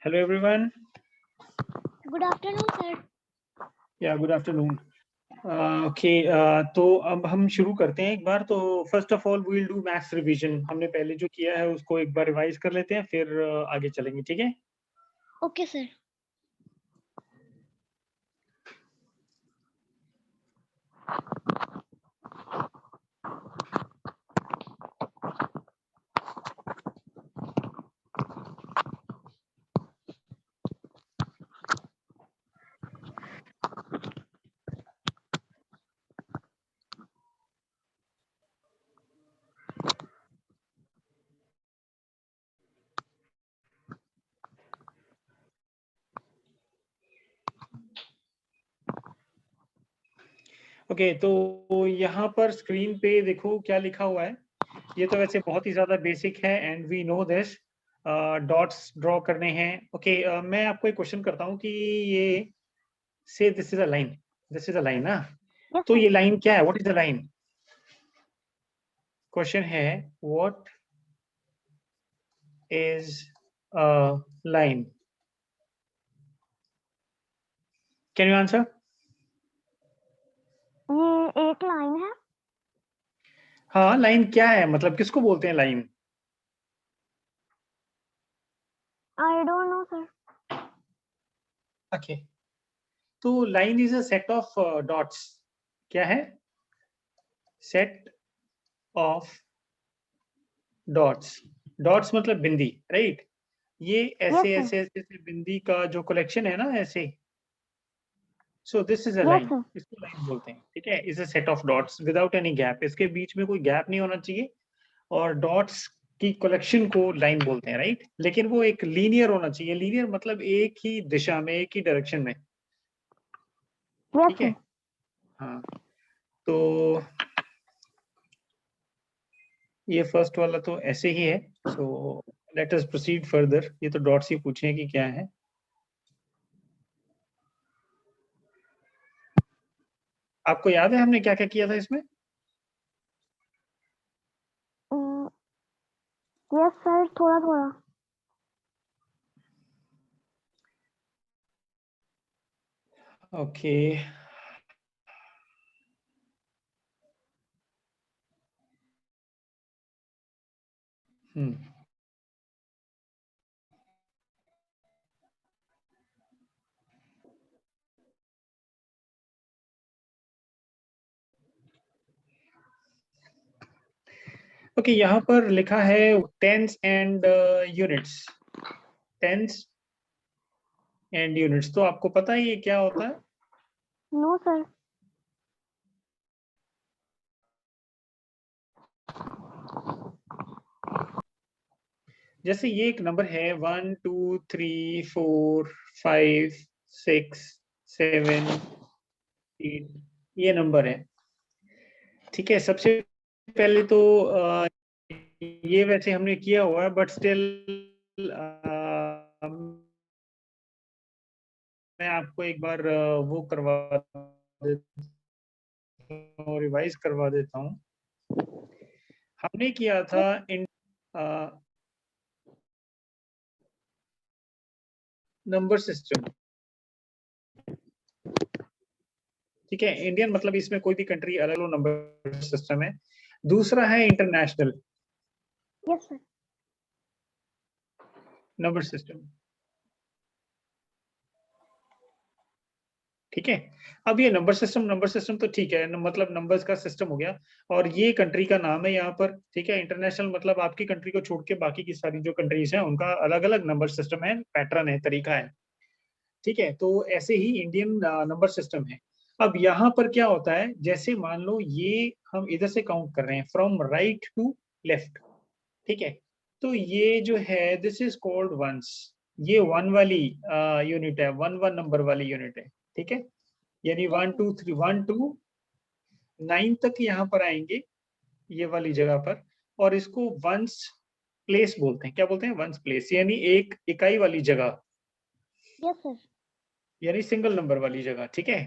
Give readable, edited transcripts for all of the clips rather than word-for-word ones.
Hello everyone. Good afternoon, sir. Yeah, good afternoon. Okay, तो अब हम शुरू करते हैं एक बार। तो first of all we will do maths revision. हमने पहले जो किया है उसको एक बार रिवाइज कर लेते हैं, फिर आगे चलेंगे, ठीक है? Okay, sir. ओके, तो यहाँ पर स्क्रीन पे देखो क्या लिखा हुआ है। ये तो वैसे बहुत ही ज्यादा बेसिक है and we know this. Dots draw करने हैं। ओके, मैं आपको एक क्वेश्चन करता हूँ कि ये से this is a line, this is a line ना। Yes, तो sir. ये लाइन क्या है? What is the line? Question है what is a line? Can you answer? ये एक लाइन है। हाँ, लाइन क्या है? मतलब किसको बोलते हैं line? I don't know, sir. Okay, तो line is a set of dots. क्या है? Set of dots. डॉट्स मतलब बिंदी, राइट? ये Yes, ऐसे sir. ऐसे ऐसे ऐसे बिंदी का जो कलेक्शन है ना, ऐसे। So this is a Yes, line. sir. इसको लाइन बोलते हैं, ठीक है? Is a set of dots without any gap. इसके बीच में कोई गैप नहीं होना चाहिए, और डॉट्स की कलेक्शन को लाइन बोलते हैं, राइट? लेकिन वो एक लीनियर होना चाहिए। लीनियर मतलब एक ही दिशा में, एक ही डायरेक्शन में, Yes, ठीक है? sir. हाँ, तो ये फर्स्ट वाला तो ऐसे ही है। So let us proceed further. ये तो डॉट्स ही पूछे हैं कि क्या है। आपको याद है हमने क्या क्या किया था इसमें? Yes, sir. थोड़ा थोड़ा। ओके, ओके, यहाँ पर लिखा है tens and units. Tens and units, तो आपको पता है ये क्या होता है? No, sir. जैसे ये एक नंबर है 1 2 3 4 5 6 7 8, ये नंबर है, ठीक है? सबसे पहले तो ये वैसे हमने किया हुआ है, बट स्टिल मैं आपको एक बार वो करवा देता हूँ, रिवाइज करवा देता हूँ। हमने किया था इन नंबर सिस्टम, ठीक है? इंडियन मतलब इसमें कोई भी कंट्री अलग अलग नंबर सिस्टम है। दूसरा है international Yes, sir. Number system, ठीक है? अब ये नंबर सिस्टम तो ठीक है, मतलब नंबर्स का सिस्टम हो गया, और ये कंट्री का नाम है यहाँ पर, ठीक है? इंटरनेशनल मतलब आपकी कंट्री को छोड़ के बाकी की सारी जो कंट्रीज हैं उनका अलग अलग नंबर सिस्टम है, पैटर्न है, तरीका है, ठीक है? तो ऐसे ही इंडियन नंबर सिस्टम है। अब यहाँ पर क्या होता है, जैसे मान लो ये हम इधर से काउंट कर रहे हैं फ्रॉम राइट टू लेफ्ट, ठीक है? तो ये जो है दिस इज कॉल्ड वंस। ये वन वाली यूनिट है, वन वन नंबर वाली यूनिट है, ठीक है? यानी Yes, 1 sir. 2 3 1 2 9 तक यहाँ पर आएंगे, ये वाली जगह पर, और इसको वंस प्लेस बोलते हैं। क्या बोलते हैं? वंस प्लेस, यानी एक इकाई वाली जगह, Yes, sir. यानी सिंगल नंबर वाली जगह, ठीक है?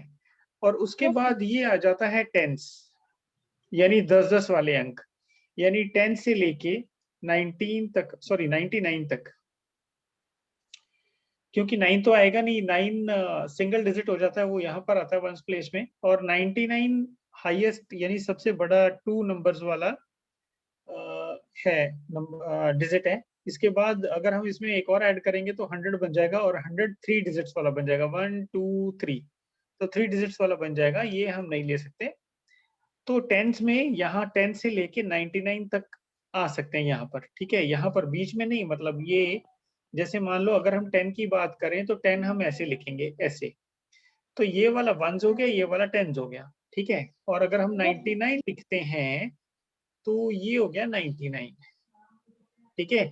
और उसके Yes, sir. बाद ये आ जाता है टेंस, यानी 10-10 वाले अंक, यानी 10 से लेके 19 तक, सॉरी 99 तक, क्योंकि 9 तो आएगा नहीं, 9 सिंगल डिजिट हो जाता है, वो यहाँ पर आता है वंस प्लेस में, और 99 हाईएस्ट यानी सबसे बड़ा 2 नंबर्स वाला है डिजिट है। इसके बाद अगर हम इसमें एक और ऐड करेंगे तो 100 बन जाएगा, और 100 3 डिजिट्स वाला बन जाएगा, 1 2 3, तो 3 डिजिट्स वाला बन जाएगा, ये हम नहीं ले सकते। तो टेंस में यहाँ 10 से लेके 99 तक आ सकते हैं यहाँ पर, ठीक है, यहाँ पर बीच में नहीं, मतलब ये जैसे मान लो अगर हम 10 की बात करें तो 10 हम ऐसे लिखेंगे, ऐसे, तो ये वाला वंस हो गया, ये वाला टेंस हो गया, ठीक है। और अगर हम Yes, sir. 99 लिखते हैं तो ये हो गया 99, ठीक है।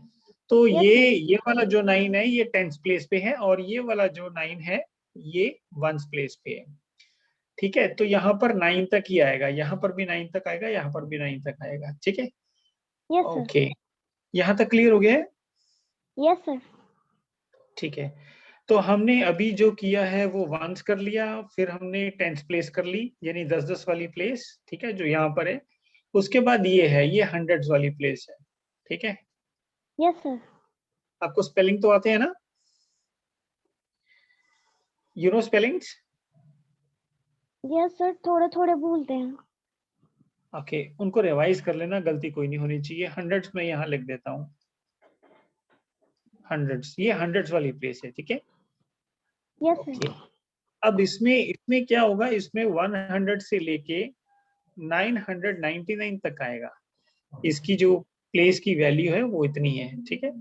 तो Yes, sir. ये वाला जो 9 है ये टेंस प्लेस पे है, और ये वाला जो 9 है ये वंस प्लेस पे है, ठीक है। तो यहाँ पर 9 तक ही आएगा, यहाँ पर भी 9 तक आएगा, यहाँ पर भी 9 तक आएगा, ठीक है। Yes, sir. ओके, यहाँ तक क्लियर हो गया है? Yes, sir. ठीक है। तो हमने अभी जो किया है वो वंस कर लिया, फिर हमने टेंस प्लेस कर ली, यानी 10-10 वाली प्लेस, ठीक है, जो यहाँ पर है। उसके बाद ये है, ये हंड्रेड्स वाली प्लेस है, ठीक है। Yes, sir. आपको स्पेलिंग तो आते हैं ना, you know spellings? Yes, sir. थोड़े थोड़े भूलते हैं. ओके, उनको रिवाइज कर लेना, गलती कोई नहीं होनी चाहिए। हंड्रेड्स में यहाँ लिख देता हूँ, हंड्रेड्स, ये हंड्रेड्स वाली प्लेस है, ठीक है। Yes, sir. ओके, अब इसमें इसमें क्या होगा, इसमें 100 से लेके 999 तक आएगा, इसकी जो प्लेस की वैल्यू है वो इतनी है, ठीक है। Yes,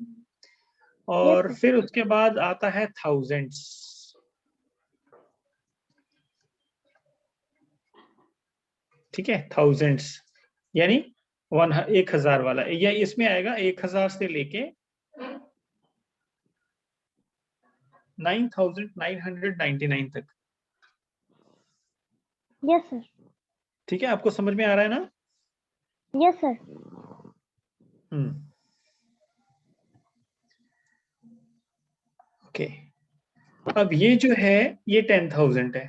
और sir. फिर उसके बाद आता है थाउजेंड्स, ठीक है, थाउजेंड्स यानी 1000 वाला, या इसमें आएगा 1000 से लेके 9999 तक, Yes, sir. ठीक है। आपको समझ में आ रहा है ना? Yes, sir. ओके, अब ये जो है ये 10,000 है,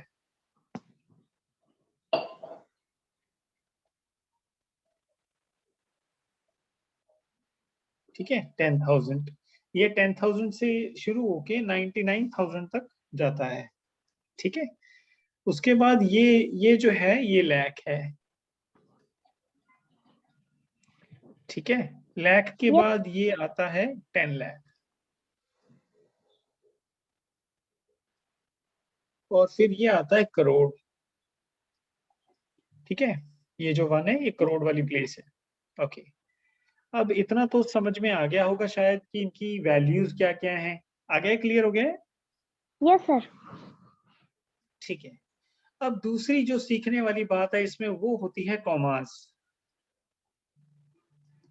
ठीक है, 10,000, ये 10,000 से शुरू होके 99,000 तक जाता है, ठीक है। उसके बाद ये जो है ये लाख है, ठीक है। लाख के Yes. बाद ये आता है 10 लाख, और फिर ये आता है करोड़, ठीक है। ये जो 1 है ये करोड़ वाली प्लेस है, ओके। अब इतना तो समझ में आ गया होगा शायद कि इनकी वैल्यूज क्या क्या हैं, आ गया, क्लियर हो गया है? Yes, sir. ठीक है। अब दूसरी जो सीखने वाली बात है इसमें वो होती है कॉमास,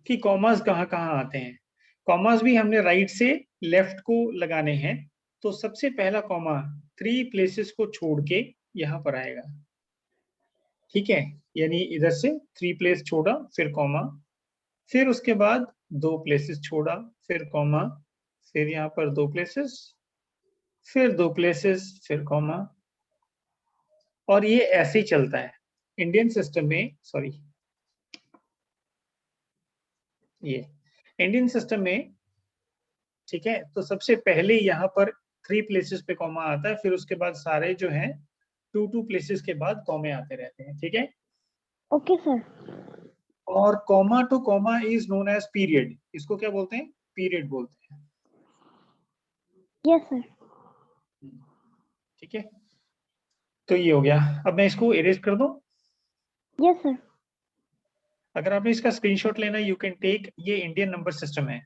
कि कॉमास कहाँ कहाँ आते हैं। कॉमास भी हमने राइट से लेफ्ट को लगाने हैं, तो सबसे पहला कॉमा 3 प्लेसेस को छोड़ के यहाँ पर आएगा, ठीक है। यानी इधर से 3 प्लेस छोड़ा फिर कॉमा, फिर उसके बाद 2 प्लेसेस छोड़ा फिर कॉमा, फिर यहाँ पर 2 प्लेसेस, फिर 2 प्लेसेस, फिर कॉमा, और ये ऐसे ही चलता है इंडियन सिस्टम में, सॉरी, ये इंडियन सिस्टम में, ठीक है। तो सबसे पहले यहाँ पर 3 प्लेसेस पे कॉमा आता है, फिर उसके बाद सारे जो हैं 2 प्लेसेस के बाद कॉमे आते रहते हैं, ठीक है। Okay, sir. और comma to comma is known as period, इसको क्या बोलते हैं? पीरियड बोलते हैं, Yes, sir. ठीक है। तो ये हो गया, अब मैं इसको इरेज कर दूं। Yes, sir. अगर आपने इसका स्क्रीनशॉट लेना यू कैन टेक, ये इंडियन नंबर सिस्टम है।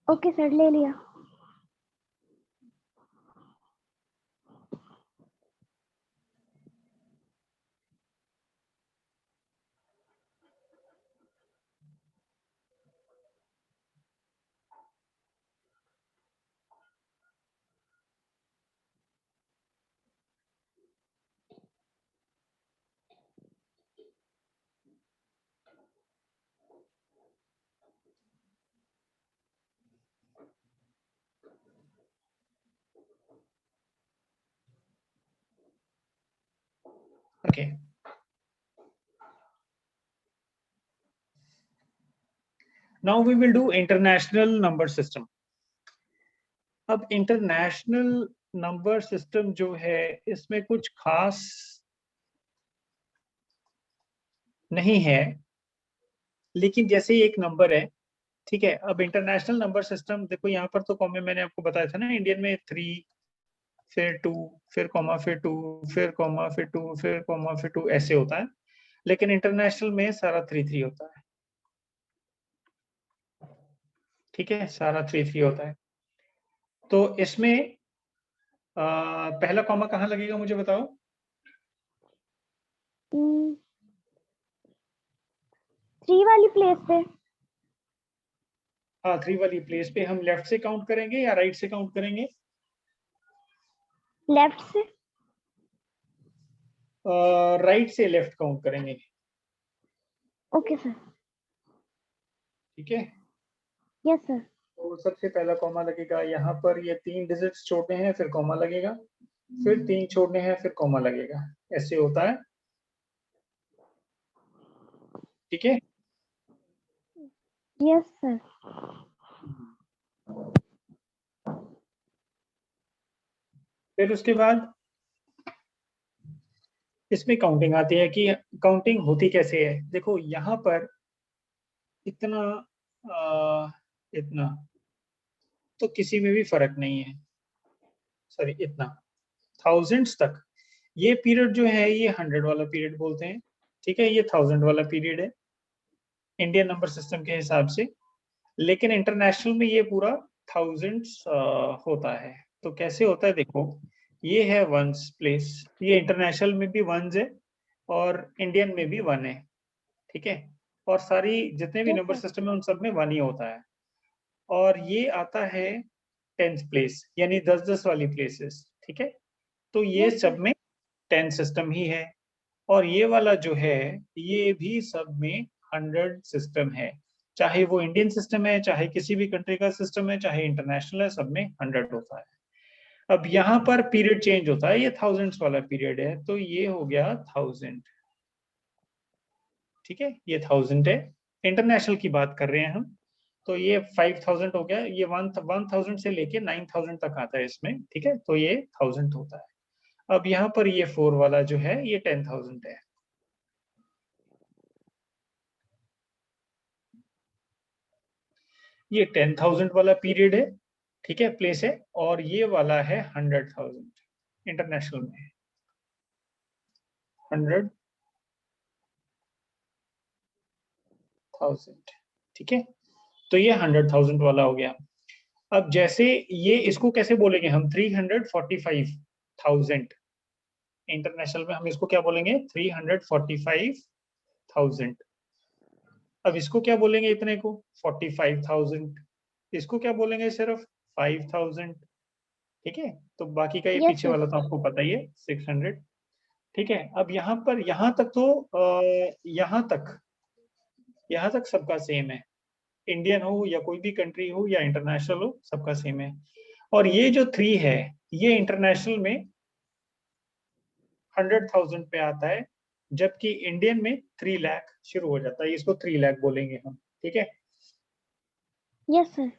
Okay, sir. ले लिया. Okay, now we will do international number system. अब इंटरनेशनल नंबर सिस्टम जो है इसमें कुछ खास नहीं है, लेकिन जैसे एक नंबर है, ठीक है। अब इंटरनेशनल नंबर सिस्टम देखो यहाँ पर तो कॉमा मैंने आपको बताया था ना, इंडियन में 3, फिर 2, फिर कॉमा, फिर 2, फिर कॉमा, फिर 2, फिर कॉमा, फिर 2, ऐसे होता है। लेकिन इंटरनेशनल में सारा 3 3 होता है, ठीक है, सारा 3 3 होता है। तो इसमें पहला कॉमा कहाँ लगेगा मुझे बताओ। 3 वाली प्लेस पे। हाँ, 3 वाली प्लेस पे हम लेफ्ट से काउंट करेंगे या राइट से काउंट करेंगे? लेफ्ट से। राइट से लेफ्ट काउंट करेंगे, ओके सर। ठीक है। Yes sir. तो सबसे पहला कॉमा लगेगा यहाँ पर, ये 3 डिजिट्स छोड़ने हैं फिर कॉमा लगेगा, फिर 3 छोड़ने हैं फिर कॉमा लगेगा, ऐसे होता है, ठीक है। Yes sir. फिर उसके बाद इसमें काउंटिंग आती है कि काउंटिंग होती कैसे है। देखो यहाँ पर इतना इतना तो किसी में भी फर्क नहीं है, सॉरी इतना थाउजेंड्स तक। ये पीरियड जो है ये 100 वाला पीरियड बोलते हैं, ठीक है। ये 1000 वाला पीरियड है इंडियन नंबर सिस्टम के हिसाब से, लेकिन इंटरनेशनल में ये पूरा थाउजेंड्स होता है। तो कैसे होता है देखो, ये है वंस प्लेस, ये इंटरनेशनल में भी वंस है और इंडियन में भी वन है, ठीक है। और सारी जितने भी यस नंबर सर। सिस्टम है उन सब में वन ही होता है। और ये आता है 10th प्लेस, यानी 10 10 वाली प्लेसेस, ठीक है। तो ये यस सब सर। में 10 सिस्टम ही है। और ये वाला जो है ये भी सब में 100 सिस्टम है, चाहे वो इंडियन सिस्टम है, चाहे किसी भी कंट्री का सिस्टम है, चाहे इंटरनेशनल है, सब में 100 होता है। अब यहाँ पर पीरियड चेंज होता है, ये थाउजेंड्स वाला पीरियड है, तो ये हो गया 1000, ठीक है, ये 1000 है। इंटरनेशनल की बात कर रहे हैं हम, तो ये 5000 हो गया, ये 1000 से लेके 9000 तक आता है इसमें, ठीक है, तो ये 1000 होता है। अब यहाँ पर ये 4 वाला जो है ये 10,000 है, ये 10,000 वाला पीरियड है, ठीक है, प्लेस है। और ये वाला है 100,000 इंटरनेशनल में, 100,000, ठीक है। तो ये 100,000 वाला हो गया। अब जैसे ये इसको कैसे बोलेंगे हम, 345,000 इंटरनेशनल में हम इसको क्या बोलेंगे, 345,000। अब इसको क्या बोलेंगे इतने को, 45,000। इसको क्या बोलेंगे, सिर्फ 5,000, ठीक है। तो बाकी का ये यस पीछे सर। वाला तो आपको पता ही है, 600, ठीक है। अब यहाँ पर यहाँ तक तो यहाँ तक सबका सेम है, इंडियन हो या कोई भी कंट्री हो या इंटरनेशनल हो, सबका सेम है। और ये जो 3 है ये इंटरनेशनल में 100,000 पे आता है, जबकि इंडियन में 3 लाख शुरू हो जाता है, इसको 3 लाख बोलेंगे हम, ठीक है। Yes sir.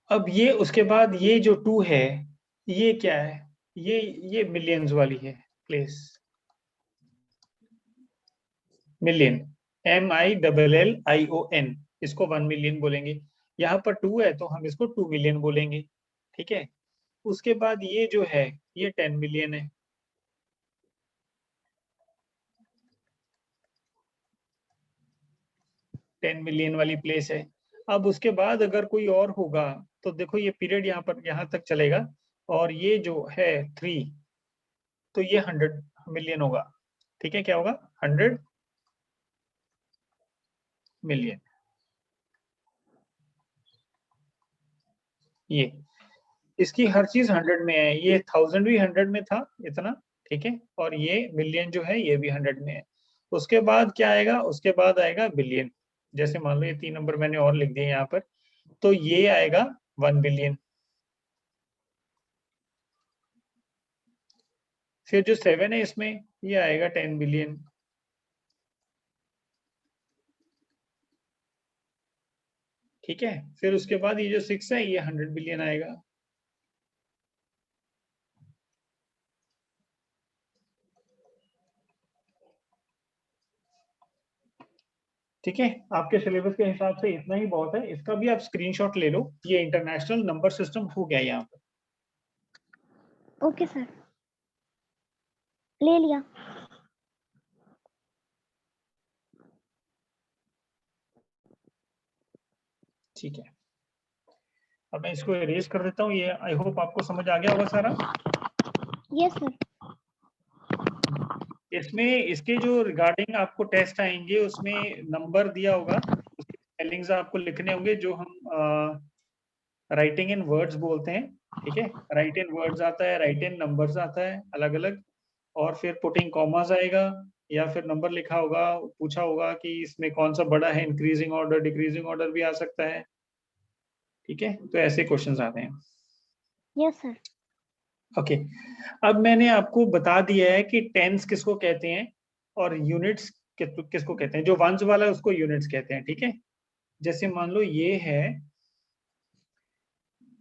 अब ये उसके बाद ये जो 2 है ये क्या है, ये मिलियंस वाली है प्लेस, मिलियन, MILLION, इसको 1 मिलियन बोलेंगे। यहाँ पर 2 है तो हम इसको 2 मिलियन बोलेंगे, ठीक है। उसके बाद ये जो है ये 10 मिलियन है, 10 मिलियन वाली प्लेस है। अब उसके बाद अगर कोई और होगा तो देखो ये पीरियड यहाँ पर यहाँ तक चलेगा, और ये जो है 3, तो ये 100 मिलियन होगा, ठीक है। क्या होगा, 100 मिलियन। ये इसकी हर चीज 100 में है, ये 1000 भी 100 में था इतना, ठीक है। और ये मिलियन जो है ये भी 100 में है। उसके बाद क्या आएगा, उसके बाद आएगा बिलियन। जैसे मान लो ये 3 नंबर मैंने और लिख दिए यहाँ पर, तो ये आएगा 1 बिलियन। फिर जो 7 है इसमें ये आएगा 10 बिलियन। ठीक है, फिर उसके बाद ये जो 6 है ये 100 बिलियन आएगा। ठीक है, आपके सिलेबस के हिसाब से इतना ही बहुत है, इसका भी आप स्क्रीनशॉट ले लो। ये इंटरनेशनल नंबर सिस्टम हो गया यहाँ पर। ओके सर, ले लिया। ठीक है, अब मैं इसको इरेज कर देता हूँ। ये आई होप आपको समझ आ गया होगा सारा। Yes sir. इसमें इसके जो रिगार्डिंग आपको टेस्ट आएंगे उसमें नंबर दिया होगा, उसके स्पेलिंग्स आपको लिखने होंगे, जो हम राइटिंग इन वर्ड्स बोलते हैं। ठीक है, राइट इन वर्ड्स आता है, राइट इन नंबर्स आता है अलग अलग, और फिर पुटिंग कॉमास आएगा, या फिर नंबर लिखा होगा, पूछा होगा कि इसमें कौन सा बड़ा है, इंक्रीजिंग ऑर्डर डिक्रीजिंग ऑर्डर भी आ सकता है। ठीक है, तो ऐसे क्वेश्चंस आते हैं। Yes sir. ओके, अब मैंने आपको बता दिया है कि टेंस किसको कहते हैं और यूनिट्स किसको कहते हैं। जो वंस वाला है उसको यूनिट्स कहते हैं। ठीक है, जैसे मान लो ये है,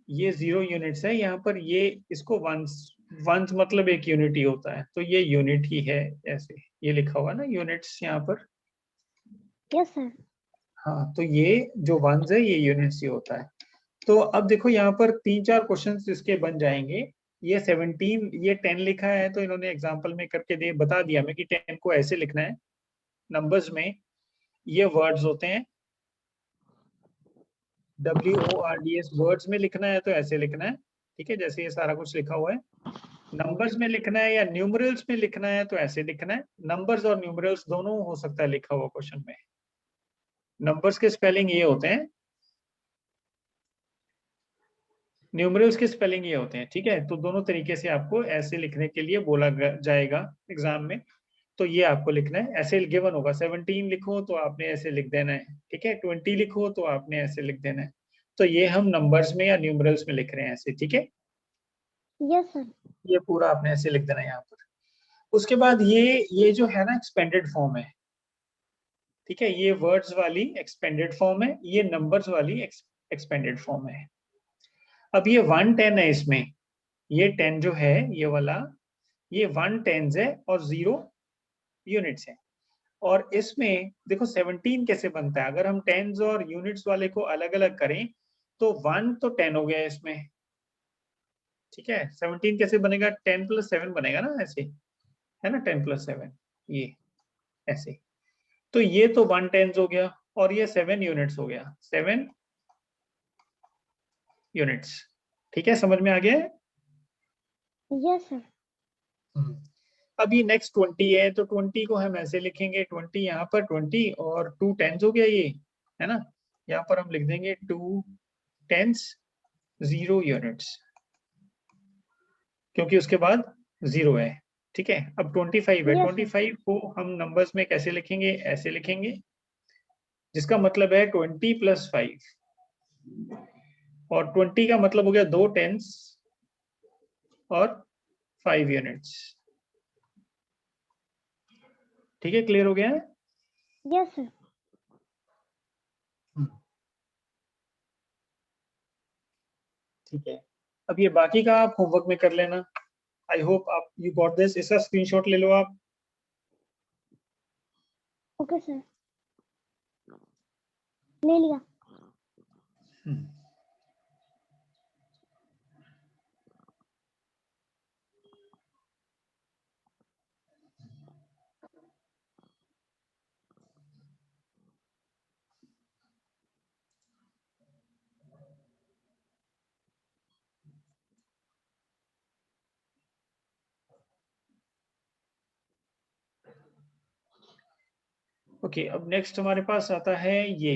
ये 0 यूनिट्स है यहाँ पर, ये इसको वंस, वंस मतलब एक यूनिट ही होता है, तो ये यूनिट ही है। ऐसे ये लिखा हुआ ना यूनिट्स यहाँ पर। Yes sir. हाँ, तो ये जो वंस है ये यूनिट्स ही होता है। तो अब देखो यहाँ पर 3-4 क्वेश्चंस इसके बन जाएंगे। ये 17, ये 10 लिखा है, तो इन्होंने एग्जांपल में करके दे बता दिया हमें कि 10 को ऐसे लिखना है। नंबर्स में ये वर्ड्स होते हैं, WORDS, वर्ड्स में लिखना है तो ऐसे लिखना है। ठीक है, जैसे ये सारा कुछ लिखा हुआ है। नंबर्स में लिखना है या न्यूमरल्स में लिखना है तो ऐसे लिखना है। नंबर्स और न्यूमरल्स दोनों हो सकता है लिखा हुआ क्वेश्चन में। नंबर्स के स्पेलिंग ये होते हैं, न्यूमरल्स के स्पेलिंग ये होते हैं। ठीक है, तो दोनों तरीके से आपको ऐसे लिखने के लिए बोला जाएगा एग्जाम में। तो ये आपको लिखना है, ऐसे गिवन होगा। 17 लिखो तो आपने ऐसे लिख देना है। ठीक है, 20 लिखो तो आपने ऐसे लिख देना है। तो ये हम नंबर्स में या न्यूमरल्स में लिख रहे हैं ऐसे। ठीक है, यस सर। ये पूरा आपने ऐसे लिख देना है यहाँ पर। उसके बाद ये जो है ना एक्सपेंडेड फॉर्म है। ठीक है, ये वर्ड्स वाली एक्सपेंडेड फॉर्म है, ये नंबर्स वाली एक्सपेंडेड फॉर्म है। अब ये 110 है इसमें, ये 10 जो है ये वाला, ये 1 टेंस है और 0 यूनिट्स है। और इसमें देखो 17 कैसे बनता है, अगर हम टेंस और यूनिट्स वाले को अलग अलग करें तो 1 तो 10 हो गया इसमें। ठीक है, 17 कैसे बनेगा, 10 + 7 बनेगा ना ऐसे, है ना, 10 + 7 ये ऐसे। तो ये तो 1 टेंस हो गया और ये 7 यूनिट्स हो गया, 7 यूनिट्स। ठीक है, समझ में आ गया है। Yes sir. अब ये नेक्स्ट 20 है, तो 20 को हम ऐसे लिखेंगे, 20 यहाँ पर 20 और 2 टेंस हो गया ये, है ना। यहाँ पर हम लिख देंगे 2 टेंस 0 यूनिट्स, क्योंकि उसके बाद 0 है। ठीक है, अब 25 है, यस सर। 25 को हम नंबर्स में कैसे लिखेंगे, ऐसे लिखेंगे, जिसका मतलब है 20 + 5। और 20 का मतलब हो गया 2 टेंस और 5 यूनिट्स। ठीक है, क्लियर हो गया है। Yes sir. ठीक है, अब ये बाकी का आप होमवर्क में कर लेना। आई होप आप यू गॉट दिस, इसका स्क्रीनशॉट ले लो आप। ओके सर, ले लिया। ओके, अब नेक्स्ट हमारे पास आता है ये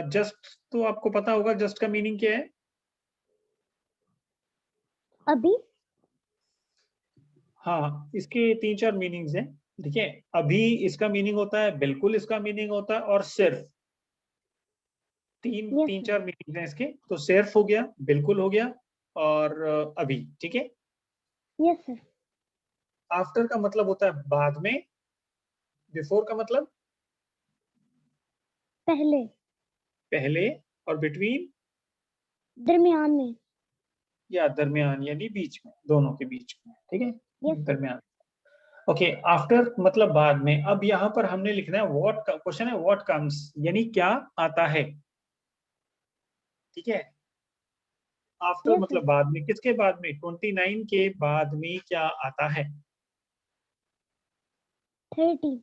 जस्ट, तो आपको पता होगा जस्ट का मीनिंग क्या है। अभी। हाँ, इसके 3-4 मीनिंग्स हैं। ठीक है, अभी इसका मीनिंग होता है, बिल्कुल इसका मीनिंग होता है, और सिर्फ। तीन यस तीन सर। चार मीनिंग हैं इसके। तो सिर्फ हो गया, बिल्कुल हो गया, और अभी। ठीक है, यस सर। आफ्टर का मतलब होता है बाद में, बिफोर का मतलब पहले, पहले, और बिटवीन दरमियान में। या दरमियान, यानी बीच में, दोनों के बीच में, ठीक है, यस सर। दरमियान। ओके, आफ्टर मतलब बाद में। अब यहाँ पर हमने लिखना है व्हाट, क्वेश्चन है व्हाट कम्स, यानी क्या आता है, ठीक है। After yes sir. मतलब बाद में, किसके बाद में, 29 के बाद में क्या आता है। 30।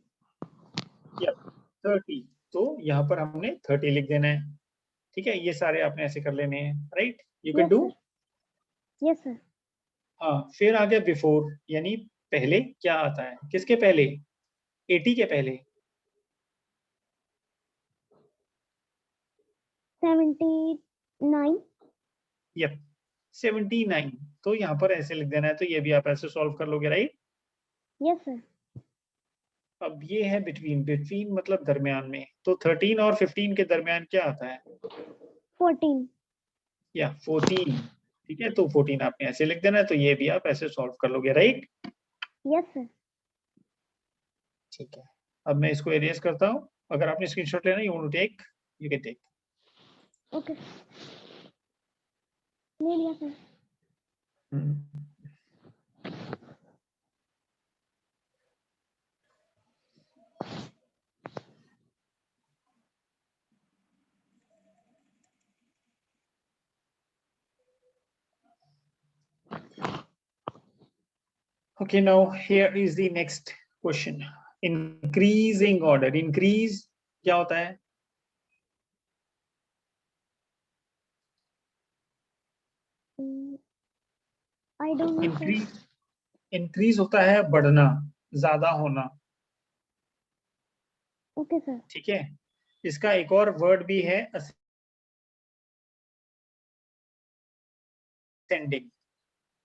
या 30, तो यहाँ पर हमने 30 लिख देना है, ठीक है। ये सारे आपने ऐसे कर लेने हैं, right, you can yes do. Sir. Yes sir. हाँ, फिर आ गया बिफोर, यानी पहले क्या आता है, किसके पहले, 80 के पहले। 79। यप, 79, तो यहाँ पर ऐसे लिख देना है, तो ये भी आप ऐसे सॉल्व कर लोगे, राइट। Yes sir. अब ये है बिटवीन, बिटवीन मतलब दरमियान में, तो 13 और 15 के दरमियान क्या आता है, 14। या 14, ठीक है। तो 14 आपने ऐसे लिख देना है, तो ये भी आप ऐसे सॉल्व कर लोगे, राइट। Yes sir. ठीक है, अब मैं इसको एरेज करता हूँ। अगर आपने स्क्रीनशॉट लेना, you want to take, you can take. Okay, ले लिया sir. Okay, now here is the next question. Increasing order. Increase क्या होता है? I don't know sir. Increase, increase होता है बढ़ना, ज्यादा होना, ओके सर। ठीक है। इसका एक और वर्ड भी है, असेंडिंग,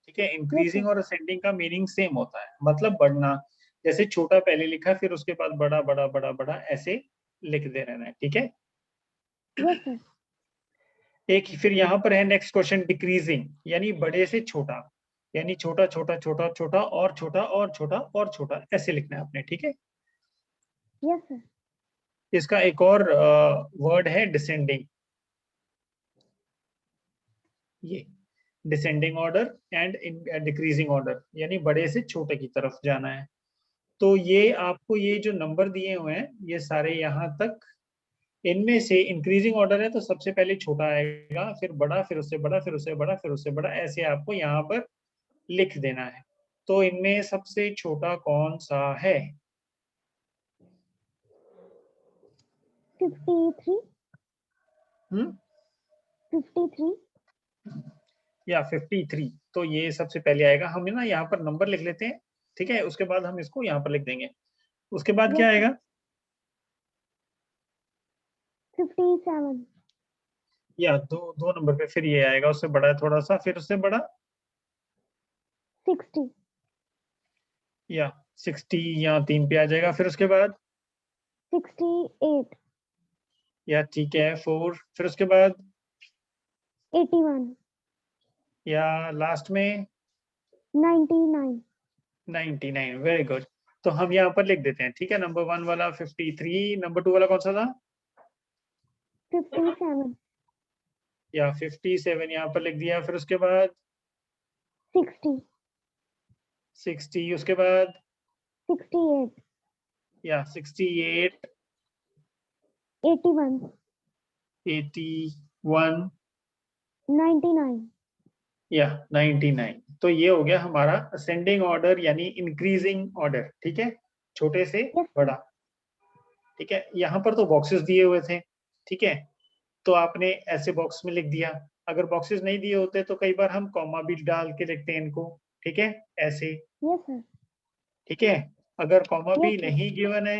ठीक है। Yes sir. इंक्रीजिंग और असेंडिंग का मीनिंग सेम होता है, मतलब बढ़ना। जैसे छोटा पहले लिखा, फिर उसके बाद बड़ा बड़ा बड़ा बड़ा, ऐसे लिख दे रहना है, ठीक है। Yes sir. एक फिर यहाँ पर है नेक्स्ट क्वेश्चन, डिक्रीजिंग, यानी बड़े से छोटा, यानी छोटा छोटा छोटा छोटा और छोटा और छोटा और छोटा, ऐसे लिखना है आपने, ठीक है। Yes sir. इसका एक और वर्ड है डिसेंडिंग, ये descending order and decreasing order, यानी बड़े से छोटे की तरफ जाना है। तो ये आपको ये जो नंबर दिए हुए हैं, ये सारे यहाँ तक, इनमें से इंक्रीजिंग ऑर्डर है, तो सबसे पहले छोटा आएगा, फिर बड़ा, फिर उससे बड़ा, फिर उससे बड़ा, फिर उससे बड़ा, ऐसे आपको यहाँ पर लिख देना है। तो इनमें सबसे छोटा कौन सा है? 53। हम्म 53। या 53, तो ये सबसे पहले आएगा। हम ना यहाँ पर नंबर लिख लेते हैं, ठीक है, उसके बाद हम इसको यहाँ पर लिख देंगे। उसके बाद क्या यस सर। आएगा? 57। या दो दो नंबर पे फिर ये आएगा, उससे बड़ा है थोड़ा सा, फिर उससे बड़ा, 60। या 60, या 3 पे आ जाएगा, फिर उसके बाद, 68। या ठीक है 4, फिर उसके बाद, 81। या लास्ट में 99। 99। Very good. तो हम यहाँ पर लिख देते हैं, ठीक है। नंबर 1 वाला 53, नंबर 2 वाला कौन सा था? 57। या 57 यहाँ पर लिख दिया, फिर उसके बाद 60। 60, उसके बाद 68। या 68, 81। 81, 99। या 99। तो ये हो गया हमारा असेंडिंग ऑर्डर, यानी इंक्रीजिंग ऑर्डर, ठीक है, छोटे से यस सर। बड़ा, ठीक है। यहाँ पर तो बॉक्सेस दिए हुए थे, ठीक है, तो आपने ऐसे बॉक्स में लिख दिया। अगर बॉक्सेस नहीं दिए होते तो कई बार हम कॉमा भी डाल के लिखते हैं इनको, ठीक है, ऐसे, यस सर। ठीक है। अगर कॉमा यस भी सर। नहीं गिवन है,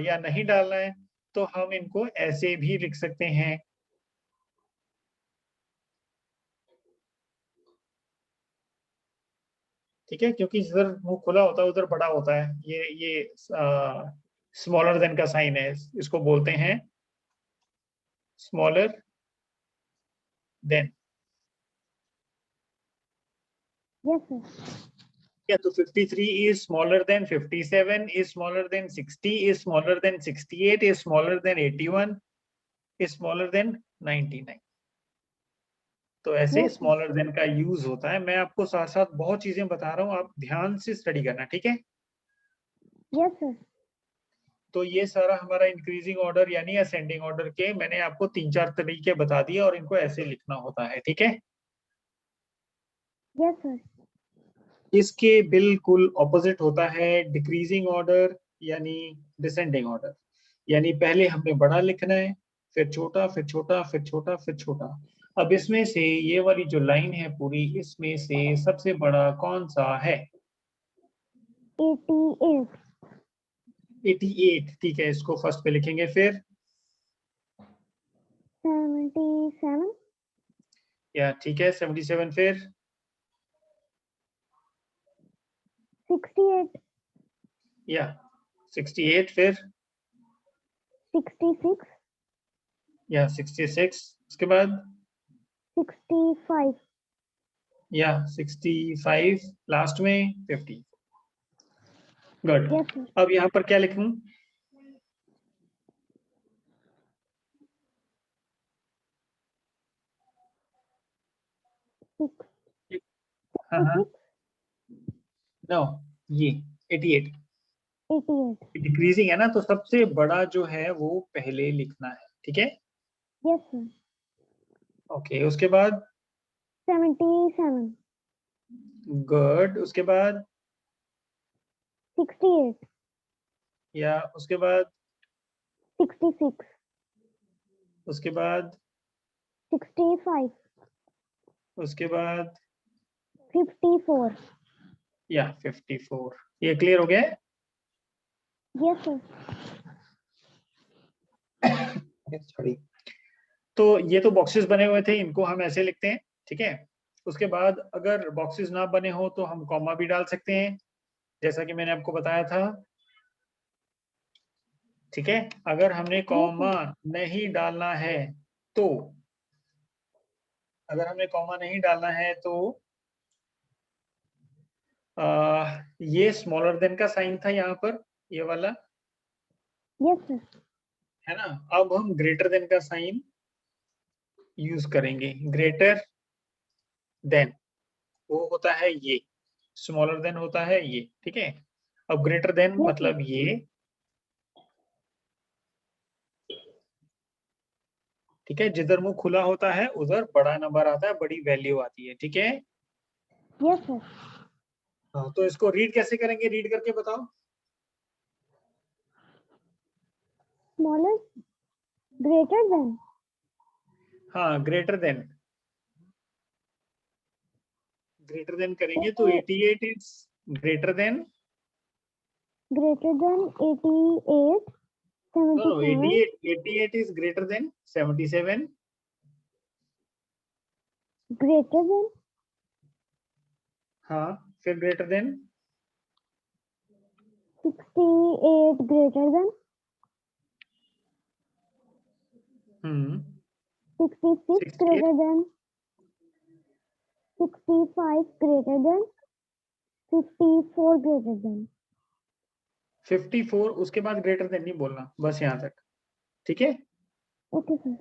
या नहीं डालना है, तो हम इनको ऐसे भी लिख सकते हैं, ठीक है, क्योंकि जिधर मुंह खुला होता है उधर बड़ा होता है। ये स्मॉलर देन का साइन है, इसको बोलते हैं smaller than. Yes sir. Yeah, so 53 is smaller than 57, is smaller than 60, is smaller than 68, is smaller than 81, smaller than 99। तो ऐसे Yes, sir. स्मॉलर देन का यूज होता है। मैं आपको साथ साथ बहुत चीजें बता रहा हूँ, आप ध्यान से स्टडी करना, ठीक है। Yes, sir. तो ये सारा हमारा इंक्रीजिंग ऑर्डर यानी असेंडिंग ऑर्डर के मैंने आपको 3-4 तरीके बता दिए और इनको ऐसे लिखना होता है, ठीक है। Yes, sir. इसके बिल्कुल ऑपोजिट होता है डिक्रीजिंग ऑर्डर यानी डिसेंडिंग ऑर्डर। यानी पहले हमने बड़ा लिखना है, फिर छोटा, फिर छोटा, फिर छोटा, फिर छोटा। अब इसमें से ये वाली जो लाइन है पूरी, इसमें से सबसे बड़ा कौन सा है? 88. 88, ठीक है, इसको फर्स्ट पे लिखेंगे। फिर 77. या ठीक है 77। फिर 68. या 68। फिर 66. या 66। उसके बाद 65. या 65। लास्ट में 50। गुड। Yes, sir. अब यहाँ पर क्या लिखूं? हाँ हाँ, 66. नो, ये 88 88. डिक्रीजिंग है ना, तो सबसे बड़ा जो है वो पहले लिखना है, ठीक है। Yes, sir. ओके, उसके बाद 77. गुड। उसके बाद 68. या उसके बाद 66. उसके बाद 65. उसके बाद 54. या 54। ये क्लियर हो गया है? Yes, sir. सॉरी। तो ये तो बॉक्सेस बने हुए थे, इनको हम ऐसे लिखते हैं, ठीक है। उसके बाद अगर बॉक्सेस ना बने हो तो हम कॉमा भी डाल सकते हैं, जैसा कि मैंने आपको बताया था, ठीक है। अगर हमने कॉमा नहीं डालना है तो ये स्मॉलर देन का साइन था यहाँ पर, ये वाला, Yes, sir. है ना। अब हम ग्रेटर देन का साइन यूज करेंगे। ग्रेटर देन वो होता है ये, स्मॉलर देन होता है ये, ठीक है। अब ग्रेटर देन Yes, मतलब ये, ठीक है। जिधर मुंह खुला होता है उधर बड़ा नंबर आता है, बड़ी वैल्यू आती है, ठीक है। Yes, sir. हाँ, तो इसको रीड कैसे करेंगे, रीड करके बताओ। Smaller. Greater than. हाँ, ग्रेटर देन करेंगे तो 88 is greater than, Greater than 88. no 77. 88 is greater than 77। Greater than. हाँ, फिर greater than 68. Greater than. 66. 68, Greater than. 65. Greater than. 54. Greater than. 54। उसके बाद ग्रेटर देन नहीं बोलना, बस यहाँ तक, ठीक है। Okay, sir.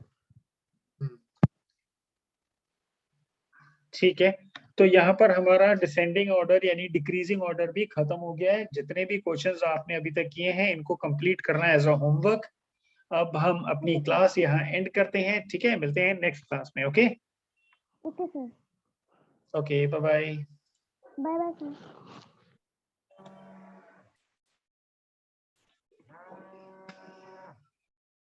ठीक है, तो यहाँ पर हमारा डिसेंडिंग ऑर्डर यानी डिक्रीजिंग ऑर्डर भी खत्म हो गया है। जितने भी क्वेश्चंस आपने अभी तक किए हैं इनको कंप्लीट करना है एज अ होमवर्क। अब हम अपनी क्लास यहाँ एंड करते हैं, ठीक है। मिलते हैं नेक्स्ट क्लास में। Okay Okay, sir. Okay, bye bye. Bye bye, sir.